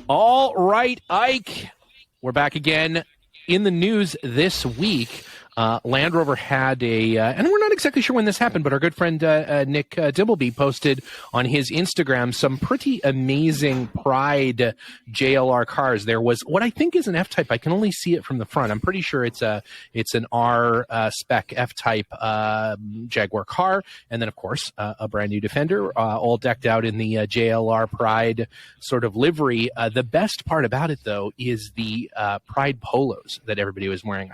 All right, Ike, we're back again. In the news this week, Land Rover had and we're not exactly sure when this happened, but our good friend Nick Dimbleby posted on his Instagram some pretty amazing Pride JLR cars. There was what I think is an F-Type. I can only see it from the front. I'm pretty sure it's an R spec F-Type Jaguar car, and then of course a brand new Defender, all decked out in the JLR Pride sort of livery. The best part about it, though, is the Pride polos that everybody was wearing.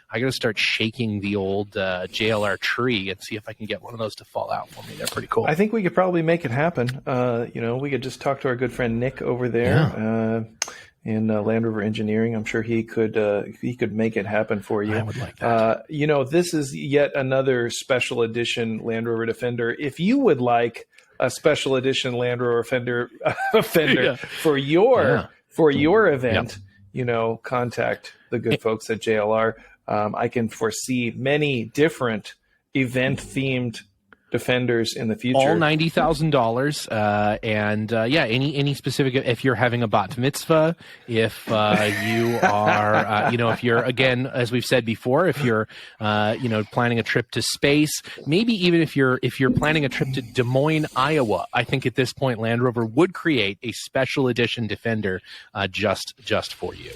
I got to start shaking the old JLR tree and see if I can get one of those to fall out for me. They're pretty cool. I think we could probably make it happen. We could just talk to our good friend Nick over there in Land Rover Engineering. I'm sure he could make it happen for you. I would like that. This is yet another special edition Land Rover Defender. If you would like a special edition Land Rover Fender for your event, contact the good folks at JLR. I can foresee many different event-themed Defenders in the future. All $90,000, and any specific. If you're having a bat mitzvah, if you are, if you're, again, as we've said before, if you're, planning a trip to space, maybe even if you're planning a trip to Des Moines, Iowa, I think at this point Land Rover would create a special edition Defender just for you.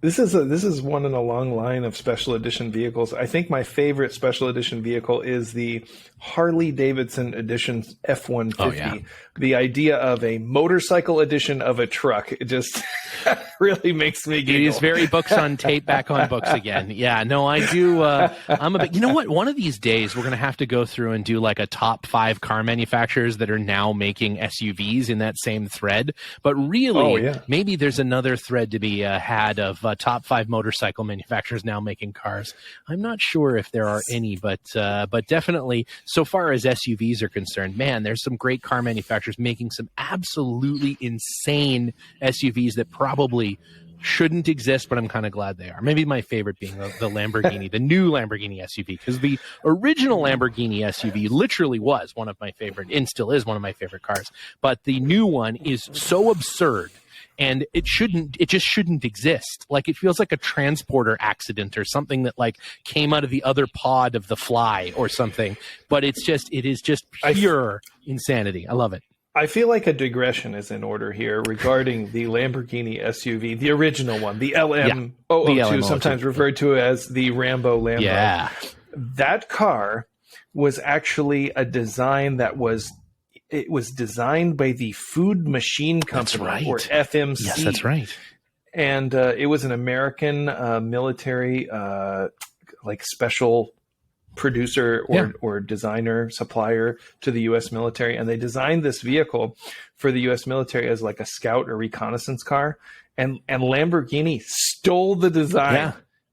This is one in a long line of special edition vehicles. I think my favorite special edition vehicle is the Harley Davidson edition F-150. Oh, yeah. The idea of a motorcycle edition of a truck, it just really makes me giggle. It is very books on tape, back on books again. Yeah, no, I do. I'm a bit. You know what? One of these days we're going to have to go through and do like a top 5 car manufacturers that are now making SUVs in that same thread. But really, maybe there's another thread to be had of top 5 motorcycle manufacturers now making cars. I'm not sure if there are any, but definitely, so far as SUVs are concerned, man, there's some great car manufacturers making some absolutely insane SUVs that probably shouldn't exist, but I'm kind of glad they are. Maybe my favorite being the Lamborghini, the new Lamborghini SUV, because the original Lamborghini SUV literally was one of my favorite, and still is one of my favorite cars. But the new one is so absurd, and it just shouldn't exist. Like, it feels like a transporter accident or something that like came out of the other pod of the Fly or something. But it is just pure insanity. I love it. I feel like a digression is in order here regarding the Lamborghini SUV, the original one, the LM002, sometimes referred to as the Rambo Lambo. Yeah. That car was actually a design that was designed by the Food Machine Company, or FMC. Yes, that's right. And it was an American military special producer or designer, supplier to the U.S. military. And they designed this vehicle for the U.S. military as like a scout or reconnaissance car. And Lamborghini stole the design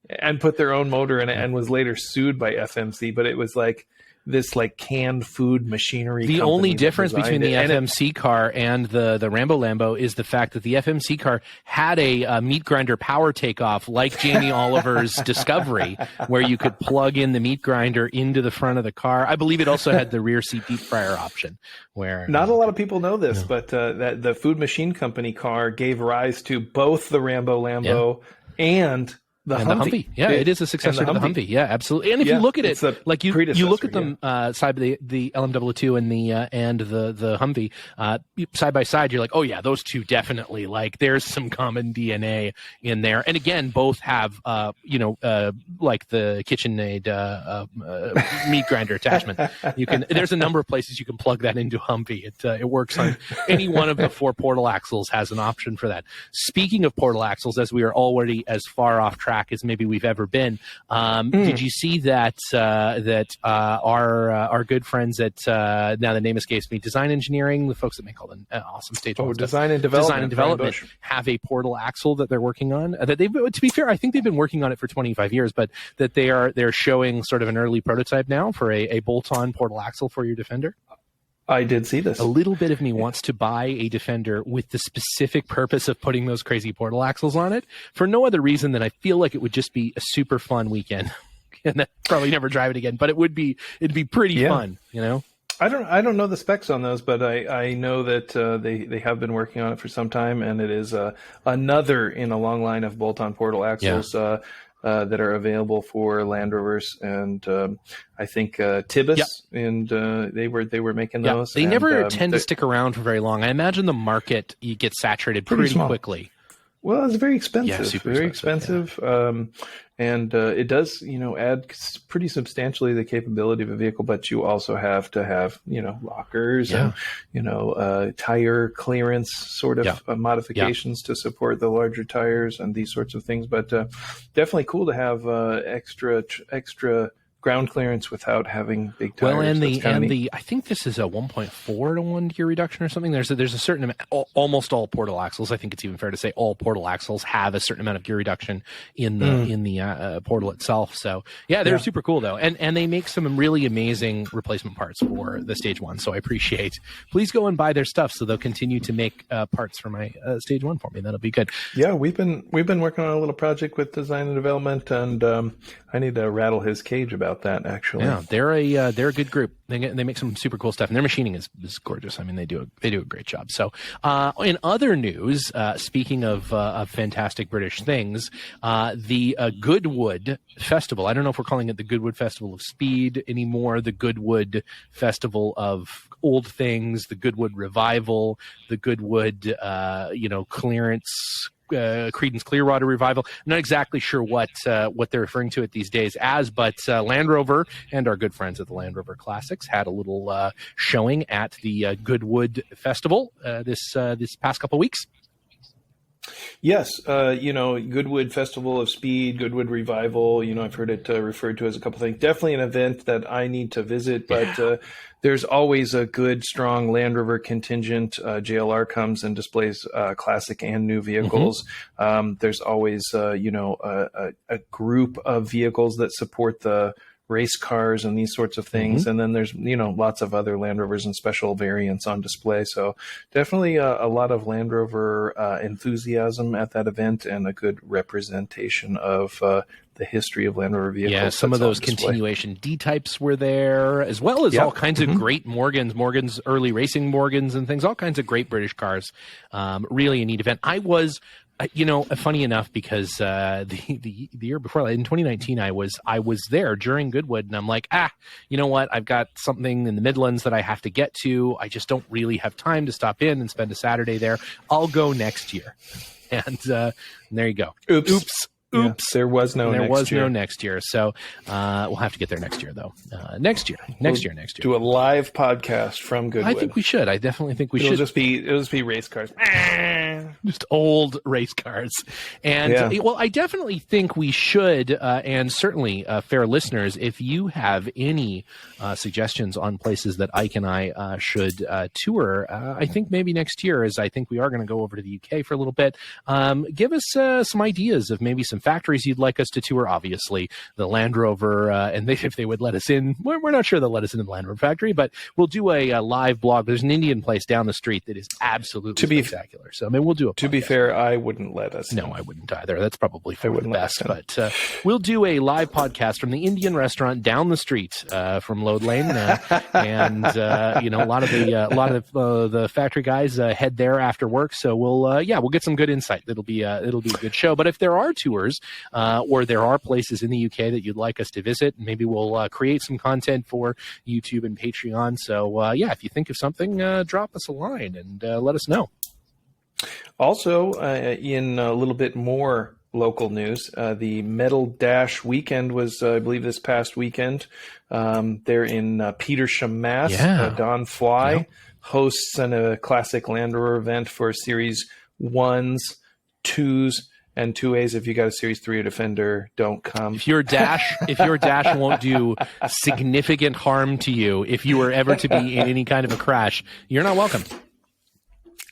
and put their own motor in it and was later sued by FMC. But it was like this like canned food machinery. The only difference between the FMC car and the Rambo Lambo is the fact that the FMC car had a meat grinder power takeoff like Jamie Oliver's Discovery, where you could plug in the meat grinder into the front of the car. I believe it also had the rear seat deep fryer option. Where not a lot of people know this, but that the Food Machine Company car gave rise to both the Rambo Lambo and the Humvee. Yeah, it is a successor to the Humvee. Yeah, absolutely. And if you look at it, like you look at them side by the LM002 and the Humvee side by side, you're like, oh yeah, those two definitely, like, there's some common DNA in there. And again, both have like the KitchenAid meat grinder attachment. There's a number of places you can plug that into Humvee. It works on any one of the 4 portal axles has an option for that. Speaking of portal axles, as we are already as far off track as maybe we've ever been. Did you see that our good friends at now the name escapes me, Design Engineering, the folks that make all the awesome stage Design and Development have a portal axle that they're working on. That they've, to be fair, I think they've been working on it for 25 years, but that they're showing sort of an early prototype now for a bolt-on portal axle for your Defender. I did see this. A little bit of me wants to buy a Defender with the specific purpose of putting those crazy portal axles on it for no other reason than I feel like it would just be a super fun weekend. And I'd probably never drive it again, but it'd be pretty fun, you know? I don't know the specs on those, but I know that they have been working on it for some time, and it is another in a long line of bolt-on portal axles that are available for Land Rovers, and I think Tibus, and they were making those. They never tend to stick around for very long. I imagine the market gets saturated pretty quickly. Well, it's very expensive. Yeah, super very expensive. And it does, add pretty substantially the capability of a vehicle, but you also have to have, lockers and, tire clearance sort of modifications to support the larger tires and these sorts of things. But definitely cool to have extra ground clearance without having big tires. Well, and I think this is a 1.4 to 1 gear reduction or something. There's a certain amount. Almost all portal axles. I think it's even fair to say all portal axles have a certain amount of gear reduction in the portal itself. So they're super cool though, and they make some really amazing replacement parts for the Stage 1. So I appreciate. Please go and buy their stuff so they'll continue to make parts for my Stage 1 for me. That'll be good. Yeah, we've been working on a little project with design and development, and I need to rattle his cage about that, actually. Yeah, they're a good group. They make some super cool stuff, and their machining is gorgeous. I mean, they do a great job. So, in other news, speaking of fantastic British things, the Goodwood Festival. I don't know if we're calling it the Goodwood Festival of Speed anymore. The Goodwood Festival of Old Things, the Goodwood Revival, the Goodwood, clearance. Creedence Clearwater Revival. I'm not exactly sure what they're referring to it these days as, but Land Rover and our good friends at the Land Rover Classics had a little showing at the Goodwood Festival this past couple weeks. Yes, Goodwood Festival of Speed, Goodwood Revival. I've heard it referred to as a couple things. Definitely an event that I need to visit, but there's always a good, strong Land Rover contingent. JLR comes and displays classic and new vehicles. Mm-hmm. There's always, a group of vehicles that support the race cars and these sorts of things. Mm-hmm. And then there's, lots of other Land Rovers and special variants on display. So definitely a lot of Land Rover enthusiasm at that event, and a good representation of the history of Land Rover vehicles. Yeah, some of those continuation D-types were there, as well as all kinds of great Morgans, early racing Morgans and things, all kinds of great British cars. Really a neat event. I was... funny enough, because the year before, in 2019, I was there during Goodwood, and I'm like, you know what? I've got something in the Midlands that I have to get to. I just don't really have time to stop in and spend a Saturday there. I'll go next year. And there you go. Oops. Yeah, there was no next year. So we'll have to get there next year, though. Next year. Do a live podcast from Goodwood. I think we should. I definitely think we should. It'll just be race cars. Just old race cars. And I definitely think we should, and certainly fair listeners, if you have any suggestions on places that Ike and I should tour, I think maybe next year, as I think we are going to go over to the UK for a little bit, give us some ideas of maybe some factories you'd like us to tour. Obviously, the Land Rover, and if they would let us in, we're not sure they'll let us in the Land Rover factory, but we'll do a live blog. There's an Indian place down the street that is absolutely spectacular. So, we'll do a podcast. To be fair, I wouldn't let us in. No, I wouldn't either. That's probably for the best. But we'll do a live podcast from the Indian restaurant down the street from Lode Lane, and a lot of the factory guys head there after work. So we'll get some good insight. It'll be a good show. But if there are tours or there are places in the UK that you'd like us to visit, maybe we'll create some content for YouTube and Patreon. So if you think of something, drop us a line and let us know. Also, in a little bit more local news, the Metal Dash weekend was, I believe, this past weekend. They're in Petersham, Mass. Don Fly hosts a classic Land Rover event for Series 1s, 2s, and 2As. If you got a Series 3 or Defender, don't come. If your dash won't do significant harm to you, if you were ever to be in any kind of a crash, you're not welcome.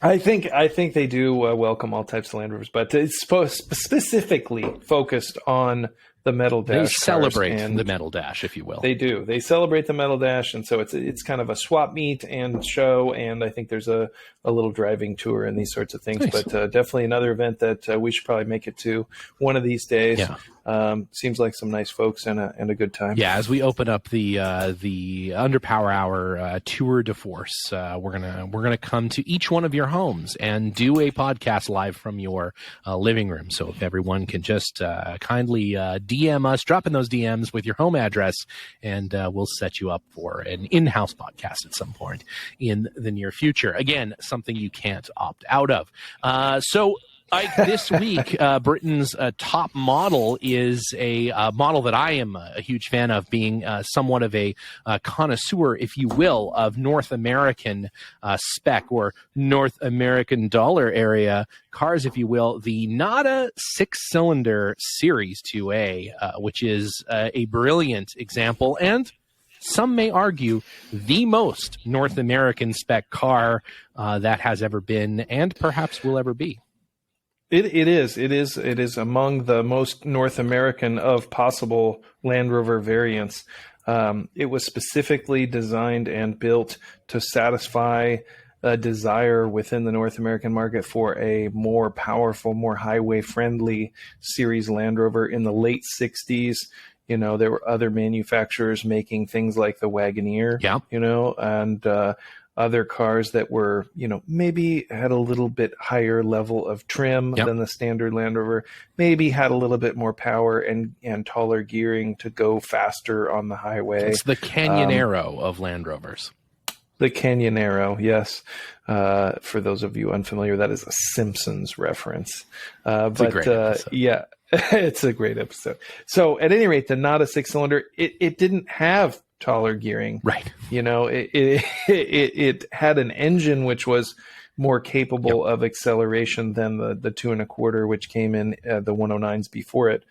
I think they do welcome all types of Land Rovers, but it's specifically focused on the Metal Dash. They celebrate the Metal Dash, if you will. They do. They celebrate the Metal Dash, and so it's kind of a swap meet and show, and I think there's a little driving tour and these sorts of things. Nice. But definitely another event that we should probably make it to one of these days. Yeah. Seems like some nice folks and a good time. Yeah, as we open up the Underpower Hour tour de force, we're gonna come to each one of your homes and do a podcast live from your living room. So if everyone can just kindly DM us, drop in those DMs with your home address, and we'll set you up for an in-house podcast at some point in the near future. Again, something you can't opt out of. So this week, Britain's top model is a model that I am a huge fan of, being somewhat of a connoisseur, if you will, of North American spec or North American dollar area cars, if you will. The Nada 6-cylinder Series IIA, which is a brilliant example, and some may argue the most North American spec car that has ever been and perhaps will ever be. It is among the most North American of possible Land Rover variants. It was specifically designed and built to satisfy a desire within the North American market for a more powerful, more highway-friendly series Land Rover. In the late 60s, there were other manufacturers making things like the Wagoneer, and other cars that were, maybe had a little bit higher level of trim than the standard Land Rover, maybe had a little bit more power and taller gearing to go faster on the highway. It's the Canyonero of Land Rovers. The Canyonero, yes. For those of you unfamiliar, that is a Simpsons reference. It's a great episode. Yeah, it's a great episode. So at any rate, the Nada 6-cylinder, it didn't have taller gearing, right? It had an engine which was more capable of acceleration than the 2 1/4, which came in the 109s before it.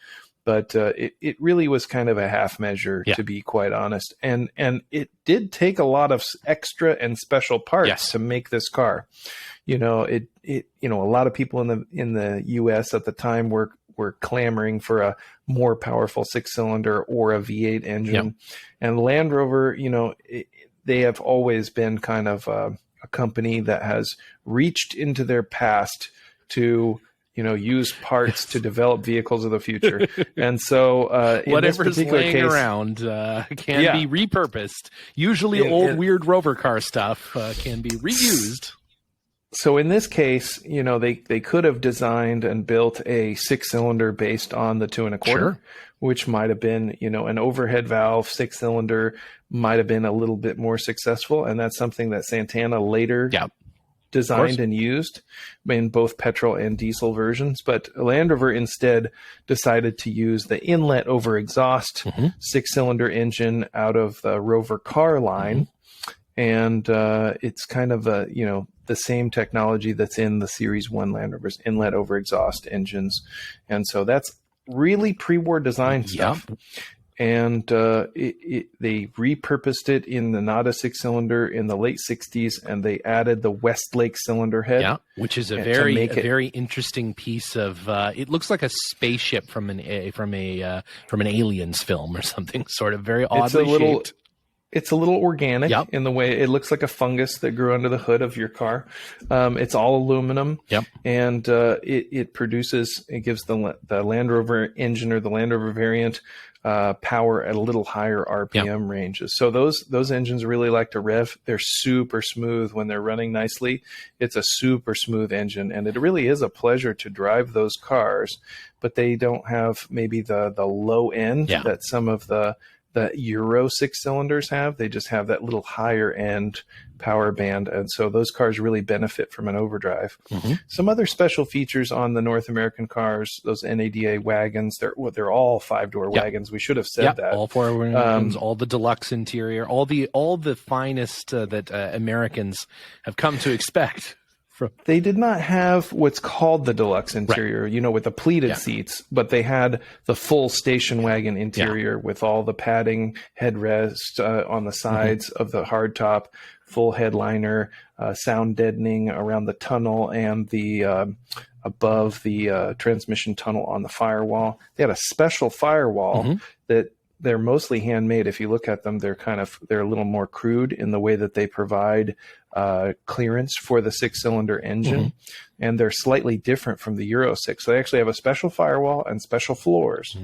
But it really was kind of a half measure, to be quite honest. And it did take a lot of extra and special parts to make this car. A lot of people in the U.S. at the time were clamoring for a more powerful 6-cylinder or a V8 engine. And Land Rover, they have always been kind of a company that has reached into their past to, use parts to develop vehicles of the future. And so whatever's laying around can be repurposed. Usually old weird Rover car stuff can be reused. So in this case, they could have designed and built a 6-cylinder based on the 2 1/4, which might have been, an overhead valve 6-cylinder might have been a little bit more successful. And that's something that Santana later designed and used in both petrol and diesel versions. But Land Rover instead decided to use the inlet over exhaust 6-cylinder engine out of the Rover car line. And it's kind of the same technology that's in the Series 1 Land Rover's inlet over exhaust engines. And so that's really pre-war design stuff. And they repurposed it in the Nada 6-cylinder in the late 60s, and they added the Westlake cylinder head. Which is a very interesting piece of it looks like a spaceship from an Aliens film or something, sort of very oddly shaped. It's a little organic in the way it looks like a fungus that grew under the hood of your car. It's all aluminum, and it gives the Land Rover engine or the Land Rover variant power at a little higher RPM ranges. So those engines really like to rev. They're super smooth when they're running nicely. It's a super smooth engine, and it really is a pleasure to drive those cars. But they don't have maybe the low end that some of the Euro 6-cylinders have. They just have that little higher end power band. And so those cars really benefit from an overdrive. Some other special features on the North American cars, those NADA wagons, they're all 5-door wagons. We should have said that. All 4 wagons, all the deluxe interior, all the finest that Americans have come to expect. They did not have what's called the deluxe interior, with the pleated seats, but they had the full station wagon interior with all the padding, headrest on the sides of the hardtop, full headliner, sound deadening around the tunnel and the above the transmission tunnel on the firewall. They had a special firewall that they're mostly handmade. If you look at them, they're a little more crude in the way that they provide clearance for the 6-cylinder engine, and they're slightly different from the Euro 6. So they actually have a special firewall and special floors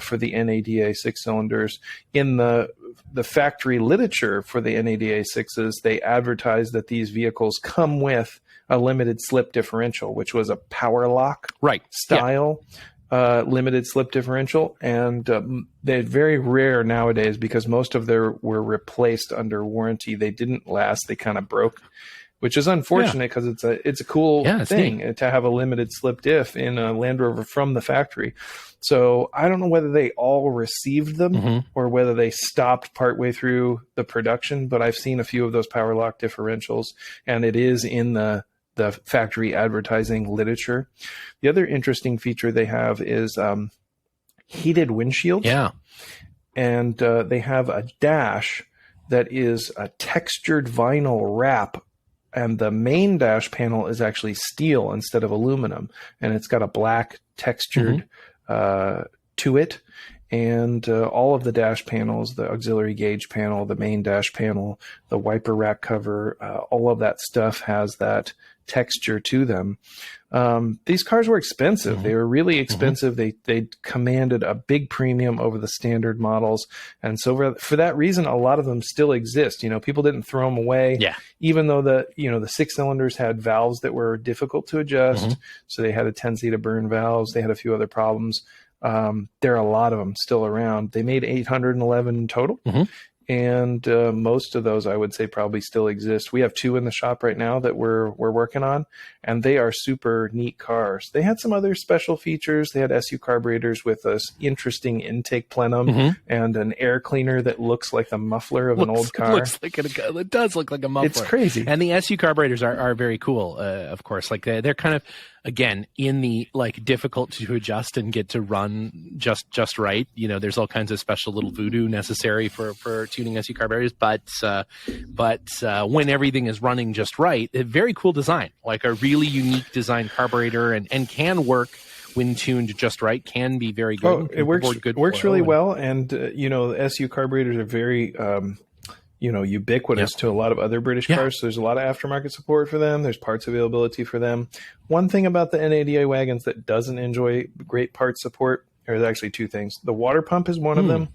for the NADA 6-cylinders. In the factory literature for the NADA 6s, they advertise that these vehicles come with a limited slip differential, which was a power lock style limited slip differential, and they're very rare nowadays because most of them were replaced under warranty. They didn't last; they kind of broke, which is unfortunate because it's a cool thing to have a limited slip diff in a Land Rover from the factory. So I don't know whether they all received them or whether they stopped partway through the production, but I've seen a few of those power lock differentials, and it is in the factory advertising literature. The other interesting feature they have is heated windshields. Yeah. And they have a dash that is a textured vinyl wrap, and the main dash panel is actually steel instead of aluminum, and it's got a black textured to it. And all of the dash panels, the auxiliary gauge panel, the main dash panel, the wiper rack cover, all of that stuff has that texture to them. These cars were expensive. They were really expensive. They commanded a big premium over the standard models. And so for that reason, a lot of them still exist. People didn't throw them away. Yeah. Even though the 6-cylinders had valves that were difficult to adjust. So they had a tendency to burn valves. They had a few other problems. There are a lot of them still around. They made 811 in total. And most of those, I would say, probably still exist. We have 2 in the shop right now that we're working on, and they are super neat cars. They had some other special features. They had SU carburetors with this interesting intake plenum and an air cleaner that looks like the muffler of an old car. It does look like a muffler. It's crazy. And the SU carburetors are very cool, of course. Like they're kind of, again, in the difficult to adjust and get to run just right. There's all kinds of special little voodoo necessary for tuning SU carburetors, but when everything is running just right, a very cool design, like a really unique design carburetor, and can work when tuned just right, can be very good. It works really well, and SU carburetors are very ubiquitous to a lot of other British cars. So there's a lot of aftermarket support for them. There's parts availability for them. One thing about the NADA wagons that doesn't enjoy great parts support, there's actually 2 things. The water pump is one of them.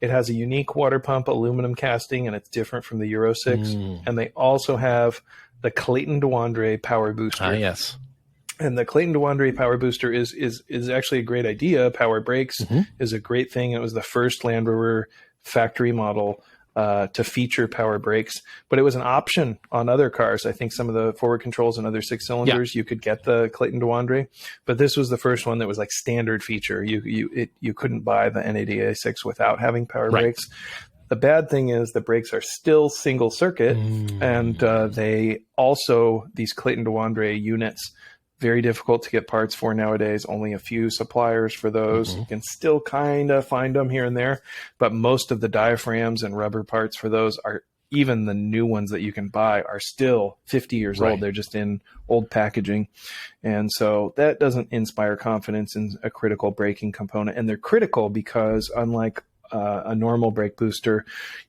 It has a unique water pump, aluminum casting, and it's different from the Euro 6. And they also have the Clayton Dewandre power booster. Yes. And the Clayton Dewandre power booster is actually a great idea. Power brakes is a great thing. It was the first Land Rover factory model to feature power brakes, but it was an option on other cars. I think some of the forward controls and other 6-cylinders, you could get the Clayton Dewandre, but this was the first one that was like standard feature. You couldn't buy the NADA 6 without having power brakes. The bad thing is the brakes are still single circuit, and these Clayton Dewandre units, very difficult to get parts for nowadays. Only a few suppliers for those. You can still kind of find them here and there, but most of the diaphragms and rubber parts for those are, even the new ones that you can buy, are still 50 years old. They're just in old packaging. And so that doesn't inspire confidence in a critical braking component. And they're critical because, unlike a normal brake booster,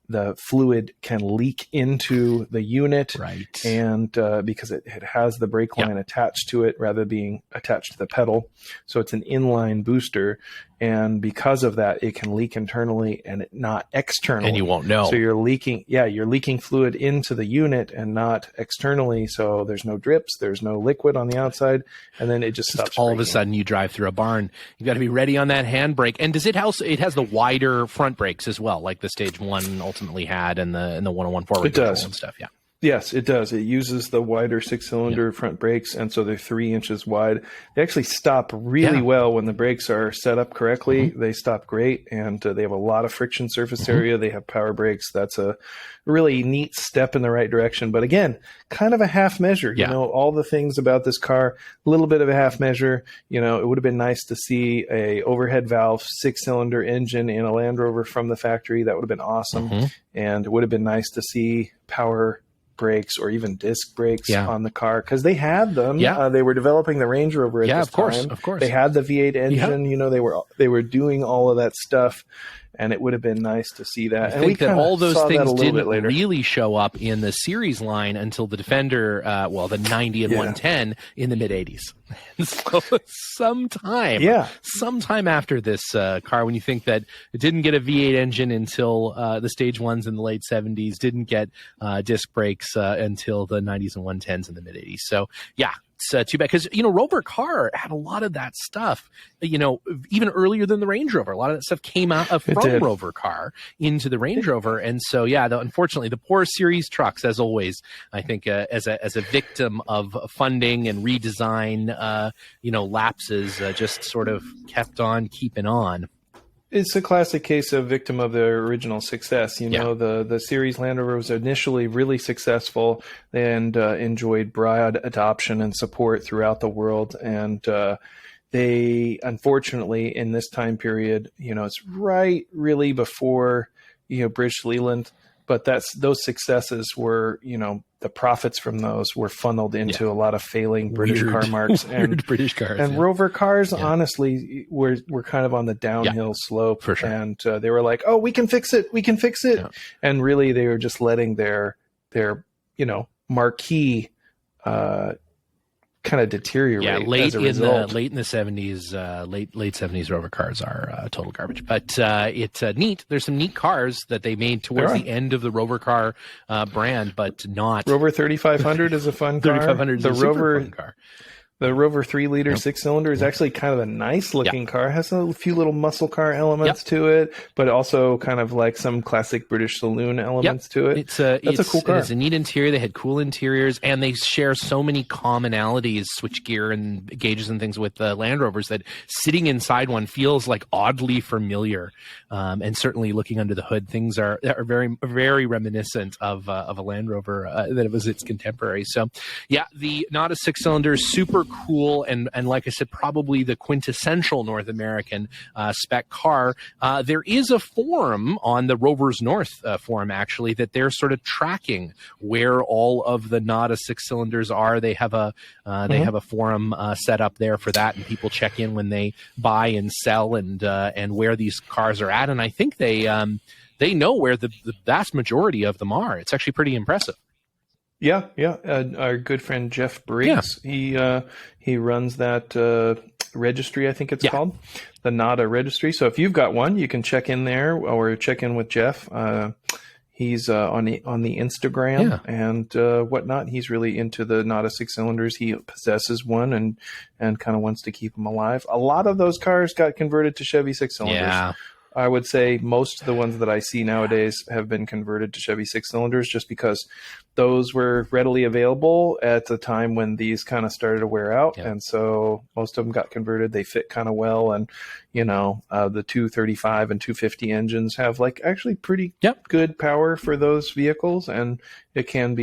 the fluid can leak into the unit, and because it has the brake line attached to it rather than being attached to the pedal. So it's an inline booster, and because of that, it can leak internally and not externally. And you won't know. So you're leaking fluid into the unit and not externally. So there's no drips, there's no liquid on the outside, and then it just stops. All of a sudden, you drive through a barn. You got to be ready on that handbrake. And does it has the wider front brakes as well, like the Stage 1 ultimately had, and the 101 forward control and stuff? Yes, it does. It uses the wider 6-cylinder front brakes, and so they're 3 inches wide. They actually stop really well when the brakes are set up correctly. They stop great, and they have a lot of friction surface area. They have power brakes. That's a really neat step in the right direction. But again, kind of a half measure. All the things about this car, a little bit of a half measure. It would have been nice to see a overhead valve 6-cylinder engine in a Land Rover from the factory. That would have been awesome. And it would have been nice to see power brakes or even disc brakes on the car, because they had them. They were developing the Range Rover at this time. Of course. They had the V8 engine. They were doing all of that stuff, and it would have been nice to see that. I think that all those things didn't really show up in the series line until the Defender, the 90 and 110 in the mid 80s. So sometime after this car, when you think that it didn't get a V8 engine until the stage ones in the late 70s, didn't get disc brakes until the 90s and 110s in the mid 80s. So yeah, it's too bad, because Rover car had a lot of that stuff, even earlier than the Range Rover. A lot of that stuff came out from Rover car into the Range Rover, and so yeah, unfortunately, the poor series trucks, as always, I think as a victim of funding and redesign, lapses, just sort of kept on keeping on. It's a classic case of victim of their original success. The Series Land Rover was initially really successful and enjoyed broad adoption and support throughout the world. And they, unfortunately, in this time period, it's right really before, British Leland. But those successes were, the profits from those were funneled into a lot of failing British car marques and British cars. And Rover cars, honestly, were kind of on the downhill slope. For sure. And they were like, "Oh, we can fix it. We can fix it." Yeah. And really, they were just letting their marquee kind of deteriorate. Yeah, late in the 70s, late 70s Rover cars are total garbage. But it's neat. There's some neat cars that they made towards the end of the Rover car brand, but not. Rover 3500 is a fun car. 3500 is a super fun car. The Rover 3-liter 6-cylinder is actually kind of a nice looking car. It has a few little muscle car elements to it, but also kind of like some classic British saloon elements to it. It's a cool car. It's a neat interior. They had cool interiors, and they share so many commonalities, switchgear and gauges and things with the Land Rovers, that sitting inside one feels like oddly familiar. And certainly looking under the hood, things are very, very reminiscent of a Land Rover that it was its contemporary. So yeah, not a 6-cylinder, super cool, and like I said, probably the quintessential North American spec car. There is a forum on the Rovers North forum, actually, that they're sort of tracking where all of the Nada 6-cylinders are. They have a forum set up there for that, and people check in when they buy and sell and where these cars are at. And I think they know where the vast majority of them are. It's actually pretty impressive. Yeah. Our good friend Jeff Briggs, he runs that registry, I think it's called, the NADA registry. So if you've got one, you can check in there or check in with Jeff. He's on the Instagram and whatnot. He's really into the NADA 6-cylinders. He possesses one and kind of wants to keep them alive. A lot of those cars got converted to Chevy 6-cylinders. Yeah. I would say most of the ones that I see nowadays have been converted to Chevy 6-cylinders just because those were readily available at the time when these kind of started to wear out. Yeah. And so most of them got converted. They fit kind of well. And, the 235 and 250 engines have actually pretty good power for those vehicles. And it can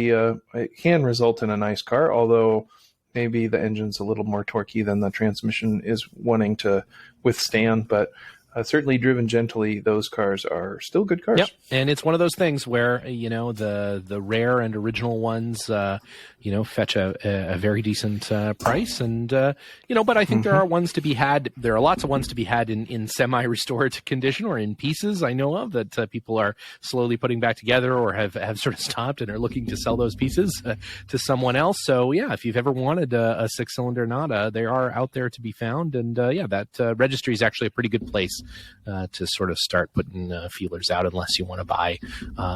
result in a nice car, although maybe the engine's a little more torquey than the transmission is wanting to withstand. But certainly driven gently, those cars are still good cars. Yep, and it's one of those things where the rare and original ones fetch a very decent price, and but I think there are ones to be had. There are lots of ones to be had in semi-restored condition or in pieces. I know of that people are slowly putting back together or have sort of stopped and are looking to sell those pieces to someone else. So yeah, if you've ever wanted a 6-cylinder Nada, they are out there to be found, and that registry is actually a pretty good place to sort of start putting feelers out, unless you want to buy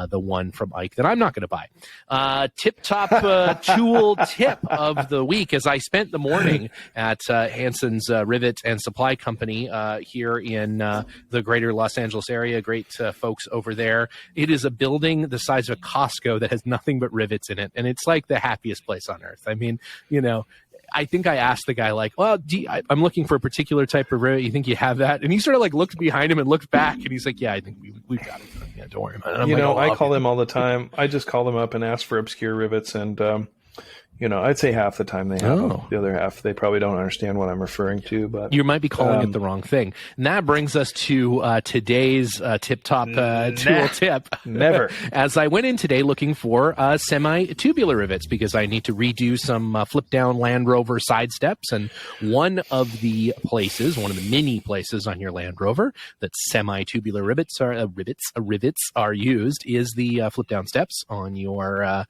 the one from Ike that I'm not going to buy. Tip-top tool tip of the week, as I spent the morning at Hanson's Rivet and Supply Company here in the greater Los Angeles area. Great folks over there. It is a building the size of a Costco that has nothing but rivets in it, and it's like the happiest place on earth. I mean, I think I asked the guy, well, I'm looking for a particular type of rivet. You think you have that? And he sort of looked behind him and looked back, and he's like, yeah, I think we've got it. Yeah, don't worry about it. I call them all the time. I just call them up and ask for obscure rivets, and I'd say half the time they have them. The other half, they probably don't understand what I'm referring to. But you might be calling it the wrong thing. And that brings us to today's tip-top tool tip. Never. As I went in today looking for semi-tubular rivets because I need to redo some flip-down Land Rover side steps. And one of the many places on your Land Rover that semi-tubular rivets are used is the flip-down steps on your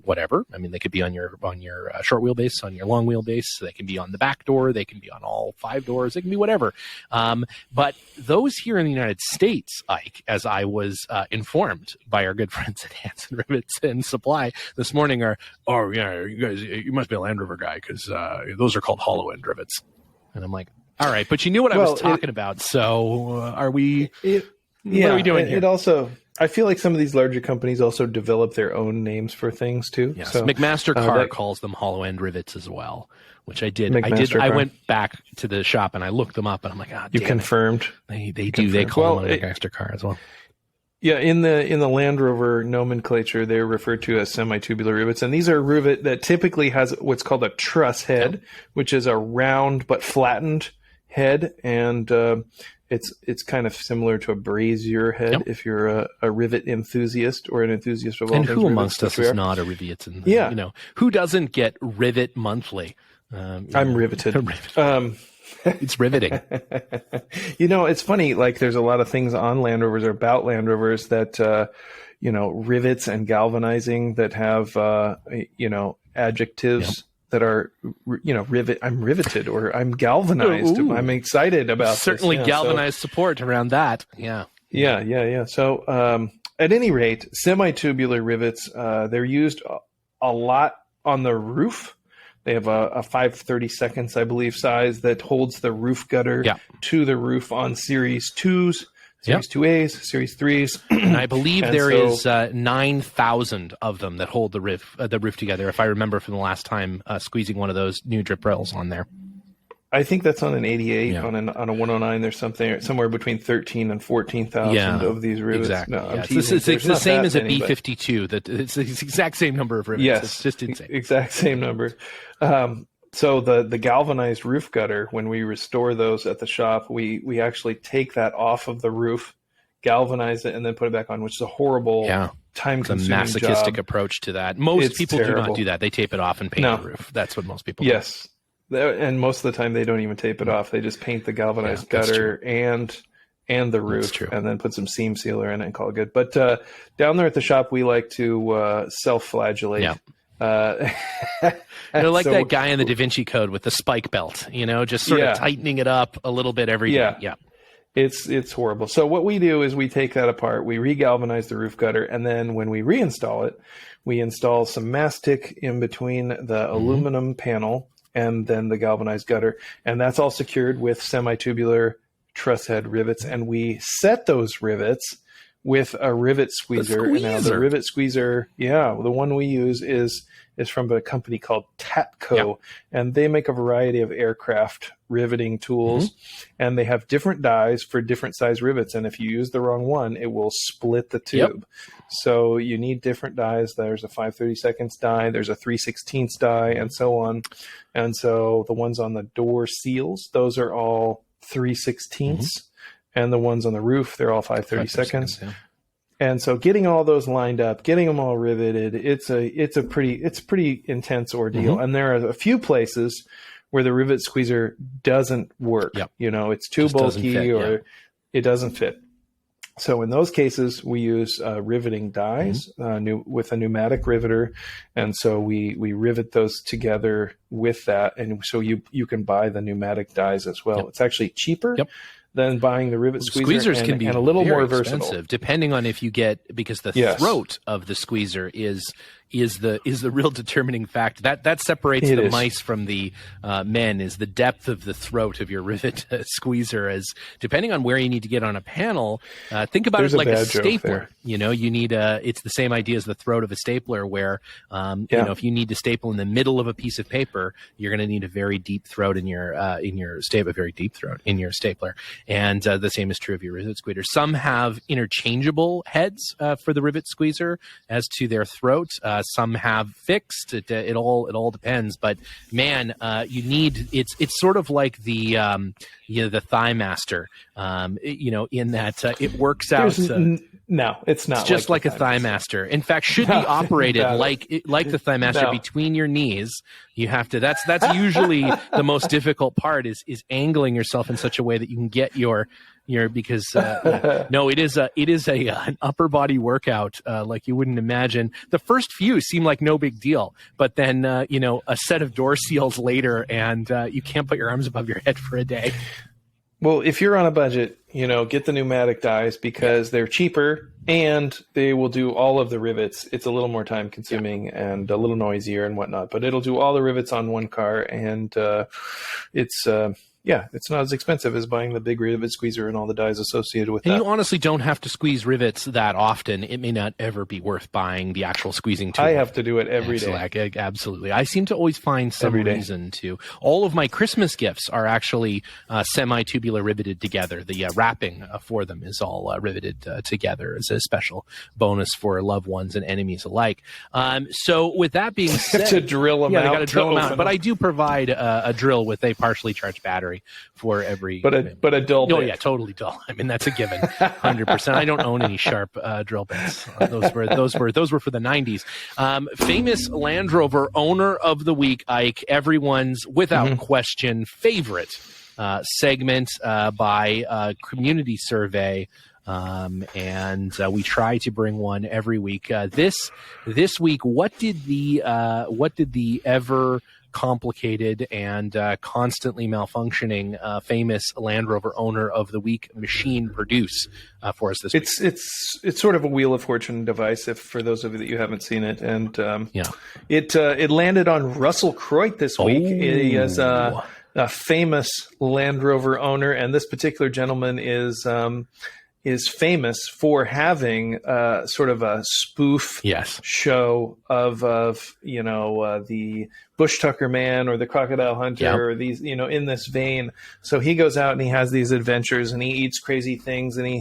whatever. I mean, they could be on your short wheelbase, on your long wheelbase. They can be on the back door. They can be on all 5 doors. They can be whatever. But those here in the United States, Ike, as I was informed by our good friends at Hanson Rivets and Supply this morning, are, oh yeah, you must be a Land Rover guy because those are called hollow end rivets. And I'm like, all right, but you knew what I was talking about. So are we? What are we doing here? It also. I feel like some of these larger companies also develop their own names for things too. Yes, so, McMaster Carr calls them hollow end rivets as well, which I did. I went back to the shop and I looked them up, and I'm like, you confirmed. They do. They call them McMaster Carr as well. Yeah, in the Land Rover nomenclature, they're referred to as semi-tubular rivets, and these are a rivet that typically has what's called a truss head, which is a round but flattened head, and it's kind of similar to a brazier head if you're a rivet enthusiast or an enthusiast of all things. And who amongst us is not a rivet? Who doesn't get Rivet Monthly? I'm riveted. It's riveting. It's funny. Like, there's a lot of things on Land Rovers or about Land Rovers that rivets and galvanizing that have adjectives. That are, rivet. I'm riveted, or I'm galvanized. Ooh. I'm excited about certainly this. Galvanized support around that. Yeah. So, at any rate, semi-tubular rivets, they're used a lot on the roof. They have a 5/32, I believe, size that holds the roof gutter to the roof on Series 2s. Series 2As, Series 3s. And I believe there is 9,000 of them that hold the roof together, if I remember from the last time squeezing one of those new drip rails on there. I think that's on an 88. On a 109, there's somewhere between 13 and 14,000 of these rivets. Exactly. No, it's the same as a B52. It's the exact same number of rivets. Yes, it's just insane. Exact same number. So the galvanized roof gutter, when we restore those at the shop, we actually take that off of the roof, galvanize it, and then put it back on, which is a horrible, time-consuming job. It's a masochistic approach to that. Most people do not do that. They tape it off and paint the roof. That's what most people do. Yes. And most of the time, they don't even tape it off. They just paint the galvanized gutter and the roof, and then put some seam sealer in it and call it good. But down there at the shop, we like to self-flagellate. Yeah. They're like that guy in the Da Vinci Code with the spike belt, just sort of tightening it up a little bit every day. Yeah. It's horrible. So what we do is we take that apart, we re-galvanize the roof gutter, and then when we reinstall it, we install some mastic in between the aluminum panel and then the galvanized gutter, and that's all secured with semi-tubular truss head rivets, and we set those rivets with a rivet squeezer. And now the rivet squeezer, the one we use is from a company called Tatco, and they make a variety of aircraft riveting tools, and they have different dies for different size rivets, and if you use the wrong one, it will split the tube. So you need different dies. There's a 5/32 die, there's a 3/16 die, and so on. And so the ones on the door seals, those are all 3/16, and the ones on the roof, they're all 5/32. And so getting all those lined up, getting them all riveted, it's a pretty intense ordeal. And there are a few places where the rivet squeezer doesn't work. It's too bulky or it doesn't fit. So in those cases, we use riveting dies with a pneumatic riveter, and so we rivet those together with that, and so you can buy the pneumatic dies as well. It's actually cheaper than buying the rivet squeezer, can be and a little more versatile, expensive, depending on if you get, because the throat of the squeezer is the real determining fact. That separates the mice from the men, is the depth of the throat of your rivet squeezer. As depending on where you need to get on a panel, think about it like a stapler. You need it's the same idea as the throat of a stapler, where if you need to staple in the middle of a piece of paper, you're going to need a very deep throat in your stapler. And the same is true of your rivet squeezer. Some have interchangeable heads for the rivet squeezer as to their throat. Some have fixed. It all depends. But man, you need it's sort of like the the Thigh Master. In that it works out. No, it's not. It's just like a Thigh Master. In fact, should be operated like the Thigh Master between your knees. You have to. That's usually the most difficult part is angling yourself in such a way that you can get your because no, it is an upper body workout like you wouldn't imagine. The first few seem like no big deal, but then a set of door seals later, and you can't put your arms above your head for a day. Well, if you're on a budget, get the pneumatic dies because they're cheaper and they will do all of the rivets. It's a little more time consuming and a little noisier and whatnot, but it'll do all the rivets on one car, and it's not as expensive as buying the big rivet squeezer and all the dies associated with that. And you honestly don't have to squeeze rivets that often. It may not ever be worth buying the actual squeezing tool. I have to do it every day. Absolutely. I seem to always find some reason to. All of my Christmas gifts are actually Semi Tubular riveted together. The wrapping for them is all riveted together as a special bonus for loved ones and enemies alike. So with that being said, to drill them out. Yeah, they got to drill them out. But I do provide a drill with a partially charged battery for every, but a dull bit. Oh yeah, totally dull. I mean, that's a given, 100%. I don't own any sharp drill bits. Those were for the 90s. Famous Land Rover Owner of the Week, Ike, everyone's without question favorite segment by community survey. And we try to bring one every week. This week, what did the ever complicated and constantly malfunctioning famous Land Rover Owner of the Week machine produce for us this week? It's sort of a Wheel of Fortune device, if for those of you that you haven't seen it, and it landed on Russell Croit this week. He is a famous Land Rover owner, and this particular gentleman is famous for having sort of a spoof show of the Bush Tucker Man or the Crocodile Hunter or these, in this vein. So he goes out and he has these adventures and he eats crazy things and he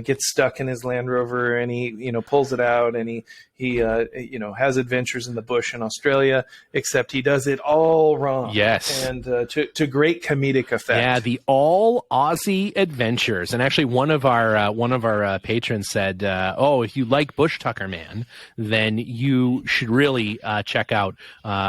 gets stuck in his Land Rover and he pulls it out and he has adventures in the bush in Australia, except he does it all wrong. Yes. And to great comedic effect. Yeah, the all Aussie adventures. And actually one of our patrons said, if you like Bush Tucker Man, then you should really check out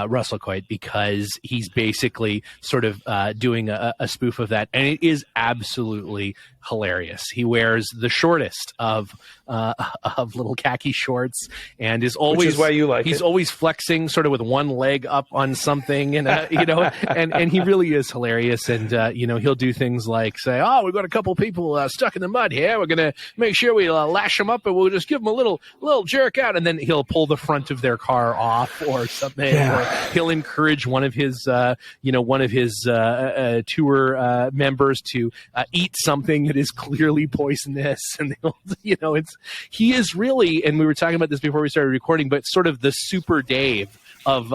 Russell Coit, because he's basically sort of doing a spoof of that. And it is absolutely hilarious. He wears the shortest of little khaki shorts and is always, which is why you like he's always flexing sort of with one leg up on something, and and he really is hilarious. And he'll do things like say, we've got a couple people stuck in the mud here, we're gonna make sure we lash them up and we'll just give them a little jerk out, and then he'll pull the front of their car off or something. Or he'll encourage one of his tour members to eat something that is clearly poisonous, and he is really, and we were talking about this before we started recording, but sort of the Super Dave of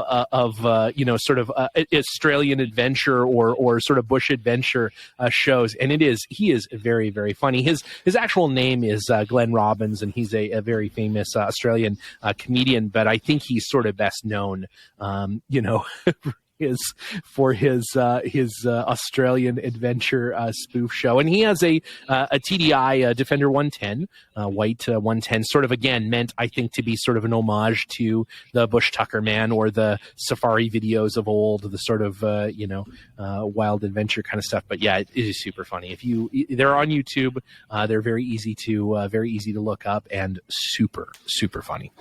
sort of Australian adventure or sort of bush adventure shows, and he is very, very funny. His actual name is Glenn Robbins, and he's a very famous Australian comedian, but I think he's sort of best known for his Australian adventure spoof show. And he has a TDI Defender 110, white 110, sort of, again, meant, I think, to be sort of an homage to the Bush Tucker Man or the safari videos of old, the sort of, wild adventure kind of stuff. But yeah, it is super funny. They're on YouTube, they're very easy to look up and super, super funny.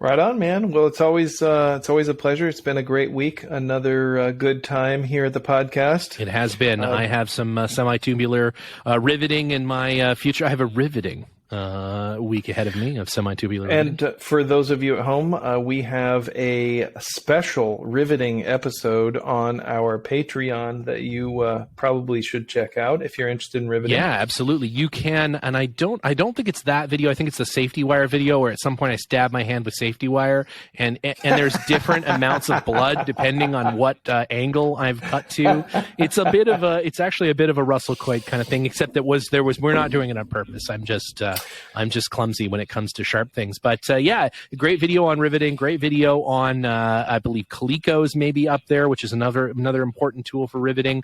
Right on, man. Well, it's always a pleasure. It's been a great week. Another good time here at the podcast. It has been. I have some semi-tubular riveting in my future. I have a riveting week ahead of me of Semi Tubular. And for those of you at home, we have a special riveting episode on our Patreon that you probably should check out if you're interested in riveting. Yeah, absolutely. You can, and I don't think it's that video. I think it's the safety wire video where at some point I stab my hand with safety wire, and there's different amounts of blood depending on what angle I've cut to. It's actually a bit of a Russell Coit kind of thing, except that we're not doing it on purpose. I'm just clumsy when it comes to sharp things. But yeah, great video on riveting, great video on, I believe Coleco's maybe up there, which is another important tool for riveting.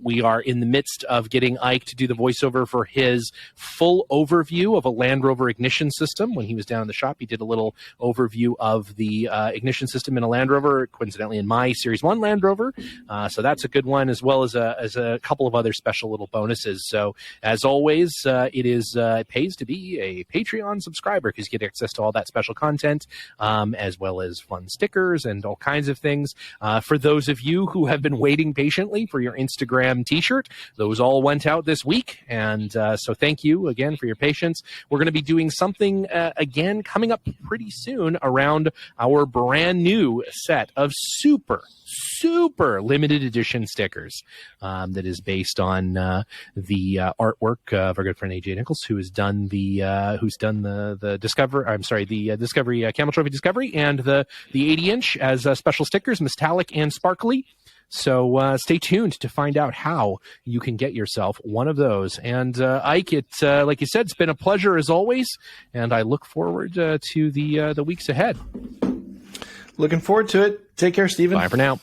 We are in the midst of getting Ike to do the voiceover for his full overview of a Land Rover ignition system. When he was down in the shop, he did a little overview of the ignition system in a Land Rover, coincidentally in my Series 1 Land Rover. So that's a good one, as well as a couple of other special little bonuses. So as always, it pays to be a Patreon subscriber because you get access to all that special content, as well as fun stickers and all kinds of things. For those of you who have been waiting patiently for your Instagram t-shirt, those all went out this week, and so thank you again for your patience. We're going to be doing something again coming up pretty soon around our brand new set of super limited edition stickers that is based on the artwork of our good friend AJ Nichols, who's done the Discovery Camel Trophy Discovery and the 80-inch as special stickers, metallic and sparkly. So stay tuned to find out how you can get yourself one of those. And Ike, like you said, it's been a pleasure as always, and I look forward to the weeks ahead. Looking forward to it. Take care, Stephen. Bye for now.